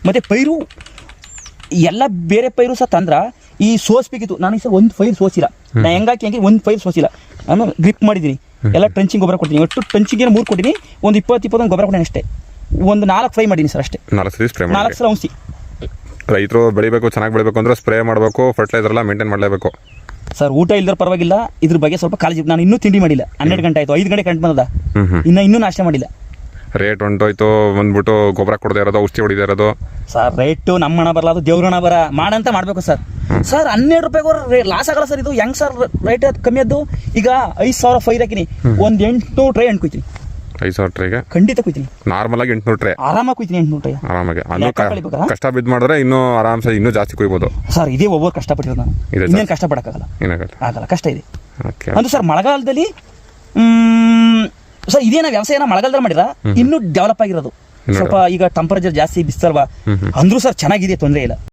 ಮತ್ತು ಪೈರು ಎಲ್ಲ ಬೇರೆ ಪೈರು ಸಹ ತಂದ್ರೆ ಈ ಸೋಸ್ಬೇಕಿತ್ತು. ನಾನು ಈ ಸಹ ಒಂದು ಫೈರ್ ಸೋಸಿಲ್ಲ. ನಾನು ಹೆಂಗಾಕಿ ಹಂಗೆ ಒಂದು ಫೈರ್ ಸೋಸಿಲ್ಲ. ನಾನು ಗ್ರಿಪ್ ಮಾಡಿದ್ದೀನಿ. ಎಲ್ಲ ಟ್ರಂಚಿಂಗ್ ಗೊಬ್ಬರ ಕೊಡ್ತೀನಿ. ಒಟ್ಟು ಟ್ರಂಚಿಂಗ್ 3 ಕೊಟ್ಟಿನಿ. ಒಂದು 20-21 ಗೊಬ್ಬರ ಕೊಟ್ಟಿನಿ ಅಷ್ಟೇ. ಒಂದು 4 ಫ್ರೈ ಮಾಡೀನಿ ಸರ್ ಅಷ್ಟೇ. 4 ಸ್ಪ್ರೇ 4 ಸಲ ಔಷಧಿ. ರೈತರು ಬೆಳಿಬೇಕು, ಚೆನ್ನಾಗಿ ಬೆಳಿಬೇಕು ಅಂದ್ರೆ ಸ್ಪ್ರೇ ಮಾಡಬೇಕು, ಫರ್ಟಿಲೈಸರ್ ಎಲ್ಲ ಮೇಂಟೈನ್ ಮಾಡಲೇಬೇಕು ಸರ್. ಊಟ ಇಲ್ದ್ರ ಪರವಾಗಿಲ್ಲ, ಇದ್ರ ಬಗ್ಗೆ ಸ್ವಲ್ಪ ಕಾಳಜಿ. ನಾನು ಇನ್ನೂ ತಿಂಡಿ ಮಾಡಿಲ್ಲ. 12 ಗಂಟೆ ಆಯಿತು, 5 ಗಂಟೆ ಕರೆಂಟ್ ಬಂದದ, ಇನ್ನೂ ನಾಷ್ಟ ಮಾಡಿಲ್ಲ. ರೇಟ್ ಹೊಂಟೋಯ್ತು ಬಂದ್ಬಿಟ್ಟು ಗೊಬ್ಬರ ಕೊಡದೇ ಇರೋದು, ಔಷಧಿ ಹೊಡಿದೇ ಇರೋದು. ಸರ್ ರೇಟು ನಮ್ಮ ಹಣ ಬರಲ್ಲ, ಅದು ದೇವ್ರ ಹಣ ಬರ. ಮಾಡಂತ ಮಾಡಬೇಕು ಸರ್. ಸರ್ 12 ರೂಪಾಯಿಗೆ ಲಾಸ್ ಆಗಲ್ಲ ಸರ್. ಇದು ಹೆಂಗೆ ಸರ್ ರೇಟ್ ಕಮ್ಮಿ ಆದ್ದು? ಈಗ 5,000 ಫೈರ್ ಹಾಕಿನಿ, ಒಂದು 800 ಟ್ರೈ ಹಣ್ಣು ಕುಯ್ತೀನಿ. 5,000 ಟ್ರೈಗೆ ಖಂಡಿತ ಕುಯ್ತೀನಿ. ನಾರ್ಮಲ್ ಆಗಿ 800 ಟ್ರೈ ಆರಾಮಾಗಿ ಕುಯ್ತೀನಿ. 800 ಟ್ರೈ ಆರಾಮಾಗಿ. ಕಷ್ಟ ಬಿದ್ದು ಮಾಡಿದ್ರೆ ಇನ್ನೂ ಆರಾಮ್ಸೆ ಇನ್ನೂ ಜಾಸ್ತಿ ಕುಯ್ಬೋದು ಸರ್. ಇದೇ ಒಬ್ಬರು ಕಷ್ಟಪಟ್ಟಿರೋದು. ನಾನು ಇನ್ನೇನು ಕಷ್ಟಪಡಕ್ಕಾಗಲ್ಲ, ಆಗಲ್ಲ, ಕಷ್ಟ ಇದೆ. ಅಂದ್ರೆ ಸರ್ ಮಳೆಗಾಲದಲ್ಲಿ ಸರ್ ಇದೇನ ವ್ಯವಸಾಯನ ಮಳೆಗಾಲದಲ್ಲಿ ಮಾಡಿರ ಇನ್ನೂ ಡೆವಲಪ್ ಆಗಿರೋದು. ಸ್ವಲ್ಪ ಈಗ ಟೆಂಪರೇಚರ್ ಜಾಸ್ತಿ ಬಿಸ್ತಲ್ವಾ ಅಂದ್ರೂ ಸರ್ ಚೆನ್ನಾಗಿದೆ, ತೊಂದರೆ ಇಲ್ಲ.